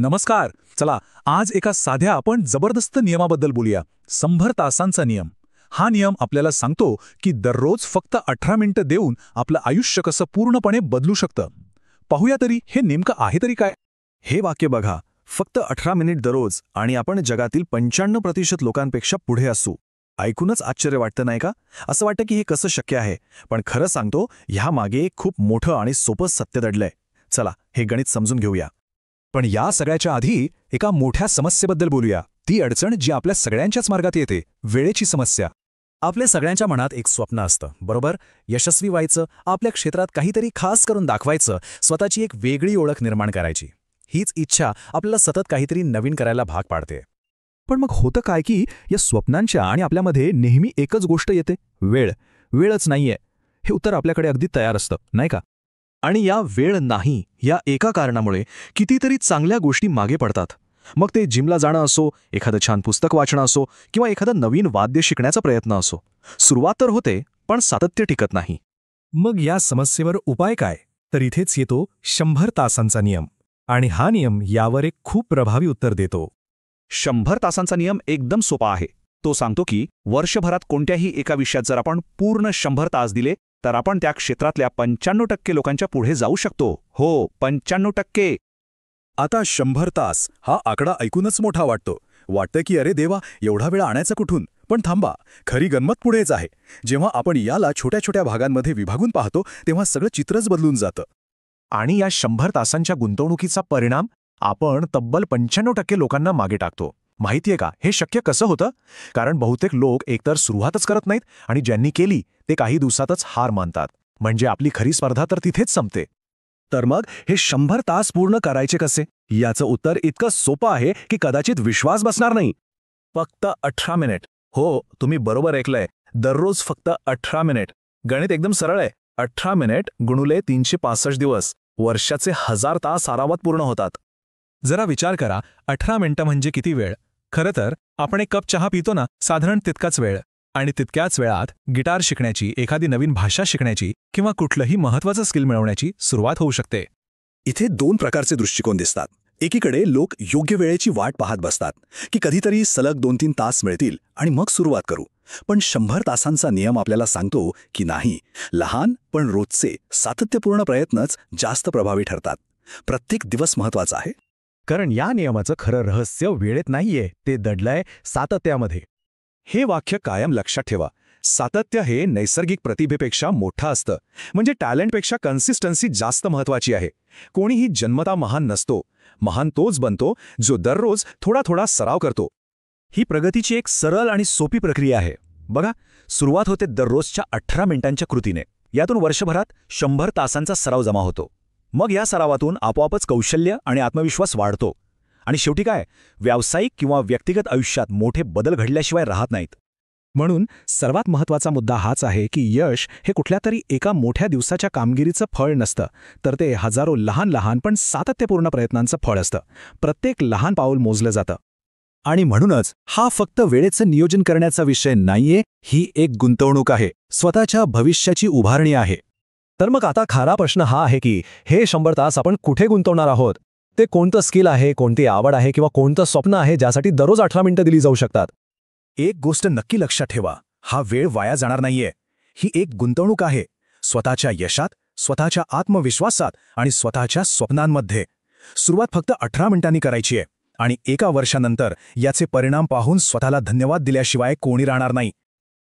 नमस्कार. चला आज एका साध्या पण जबरदस्त नियमाबद्दल बोलूया. 100 तासांचा नियम. हा नियम आपल्याला सांगतो की दररोज फक्त 18 मिनिटं देऊन आपलं आयुष्य कसं पूर्णपणे बदलू शकतं. पाहूया तरी हे नेमकं आहे तरी काय. हे वाक्य बघा, फक्त 18 मिनिट दररोज आणि आपण जगातील 95% लोकांपेक्षा पुढे असू. ऐकूनच आश्चर्य वाटतं नाही का? असं वाटतं की हे कसं शक्य आहे, पण खरं सांगतो ह्या मागे खूप मोठं आणि सोपं सत्य दडलंय. चला हे गणित समजून घेऊया. पण या सगळ्याच्या आधी एका मोठ्या समस्येबद्दल बोलूया. ती अडचण जी आपल्या सगळ्यांच्याच मार्गात येते, वेळेची समस्या. आपल्या सगळ्यांच्या मनात एक स्वप्न असतं, बरोबर? यशस्वी व्हायचं, आपल्या क्षेत्रात काहीतरी खास करून दाखवायचं, स्वतःची एक वेगळी ओळख निर्माण करायची. हीच इच्छा आपल्याला सतत काहीतरी नवीन करायला भाग पाडते. पण मग होतं काय की या स्वप्नांच्या आणि आपल्यामध्ये नेहमी एकच गोष्ट येते, वेळच नाहीये. हे उत्तर आपल्याकडे अगदी तयार असतं, नाही का? आणि या वेळ नाही या एका कारणामुळे कितीतरी चांगल्या गोष्टी मागे पडतात. मग ते जिमला जाणं असो, एखादं छान पुस्तक वाचणं असो किंवा एखादं नवीन वाद्य शिकण्याचा प्रयत्न असो. सुरुवात तर होते, पण सातत्य टिकत नाही. मग या समस्येवर उपाय काय? तर इथेच येतो 100 तासांचा नियम. आणि हा नियम यावर एक खूप प्रभावी उत्तर देतो. 100 तासांचा नियम एकदम सोपा आहे. तो सांगतो की वर्षभरात कोणत्याही एका विषयात जर आपण पूर्ण 100 तास दिले तर आपण त्या क्षेत्रातल्या 95% लोकांच्या पुढे जाऊ शकतो. हो, 95%. आता 100 तास हा आकडा ऐकूनच मोठा वाटतो. वाटतं की अरे देवा, एवढा वेळ आणायचा कुठून? पण थांबा, खरी गंमत पुढेच आहे. जेव्हा आपण याला छोट्या छोट्या भागांमध्ये विभागून पाहतो तेव्हा सगळं चित्रच बदलून जातं. आणि या 100 तासांच्या गुंतवणुकीचा परिणाम आपण तब्बल 95% लोकांना मागे टाकतो. माहितीये का हे शक्य कसं होतं? कारण बहुतेक लोक एकतर सुरुवातच करत नाहीत आणि ज्यांनी केली ते काही दिवसातच हार मानतात. म्हणजे आपली खरी स्पर्धा तर तिथेच संपते. तर मग हे 100 तास पूर्ण करायचे कसे? याचं उत्तर इतकं सोपं आहे की कदाचित विश्वास बसणार नाही. फक्त 18 मिनिट. हो, तुम्ही बरोबर ऐकलंय. दररोज फक्त 18 मिनिट. गणित एकदम सरळ आहे. 18 मिनिट गुणुले 365 दिवस. वर्षाचे 1000 तास आरामात पूर्ण होतात. जरा विचार करा, 18 मिनिटं म्हणजे किती वेळ? खरं तर आपण एक कप चहा पितो ना, साधारण तितकाच वेळ. आणि तितक्याच वेळात गिटार शिकण्याची, एखादी नवीन भाषा शिकण्याची किंवा कुठलंही महत्त्वाचं स्किल मिळवण्याची सुरुवात होऊ शकते. इथे 2 प्रकारचे दृष्टिकोन दिसतात. एकीकडे लोक योग्य वेळेची वाट पाहत बसतात की कधीतरी सलग 2-3 तास मिळतील आणि मग सुरुवात करू. पण 100 तासांचा नियम आपल्याला सांगतो की नाही, लहान पण रोजचे सातत्यपूर्ण प्रयत्नच जास्त प्रभावी ठरतात. प्रत्येक दिवस महत्त्वाचा आहे. कारण या नियमाचं खरं रहस्य वेळेत नाहीये, ते दडलंय सातत्यामध्ये. हे वाक्य कायम लक्षात ठेवा. सातत्य हे नैसर्गिक प्रतिभेपेक्षा मोठं असतं. म्हणजे टॅलेंटपेक्षा कन्सिस्टन्सी जास्त महत्त्वाची आहे. कोणीही जन्मता महान नसतो. महान तोच बनतो जो दररोज थोडा थोडा सराव करतो. ही प्रगतीची एक सरळ आणि सोपी प्रक्रिया आहे. बघा, सुरुवात होते दररोजच्या 18 मिनिटांच्या कृतीने. यातून वर्षभरात 100 तासांचा सराव जमा होतो. मग या सरावातून आपोआपच कौशल्य आणि आत्मविश्वास वाढतो. आणि शेवटी काय, व्यावसायिक किंवा व्यक्तिगत आयुष्यात मोठे बदल घडल्याशिवाय राहत नाहीत. म्हणून सर्वात महत्त्वाचा मुद्दा हाच आहे की यश हे कुठल्यातरी एका मोठ्या दिवसाच्या कामगिरीचं फळ नसतं, तर ते हजारो लहान लहान पण सातत्यपूर्ण प्रयत्नांचं फळ असतं. प्रत्येक लहान पाऊल मोजलं जातं. आणि म्हणूनच हा फक्त वेळेचं नियोजन करण्याचा विषय नाहीये, ही एक गुंतवणूक आहे, स्वतःच्या भविष्याची उभारणी आहे. तर मग आता खरा प्रश्न हा आहे की हे 100 तास आपण कुठे गुंतवणार आहोत? ते कोणतं स्किल आहे, कोणती आवड आहे किंवा कोणतं स्वप्न आहे ज्यासाठी दररोज 18 मिनिटं दिली जाऊ शकतात? एक गोष्ट नक्की लक्षात ठेवा, हा वेळ वाया जाणार नाहीये. ही एक गुंतवणूक आहे, स्वतःच्या यशात, स्वतःच्या आत्मविश्वासात आणि स्वतःच्या स्वप्नांमध्ये. सुरुवात फक्त 18 मिनिटांनी करायची आहे आणि एका वर्षानंतर याचे परिणाम पाहून स्वतःला धन्यवाद दिल्याशिवाय कोणी राहणार नाही.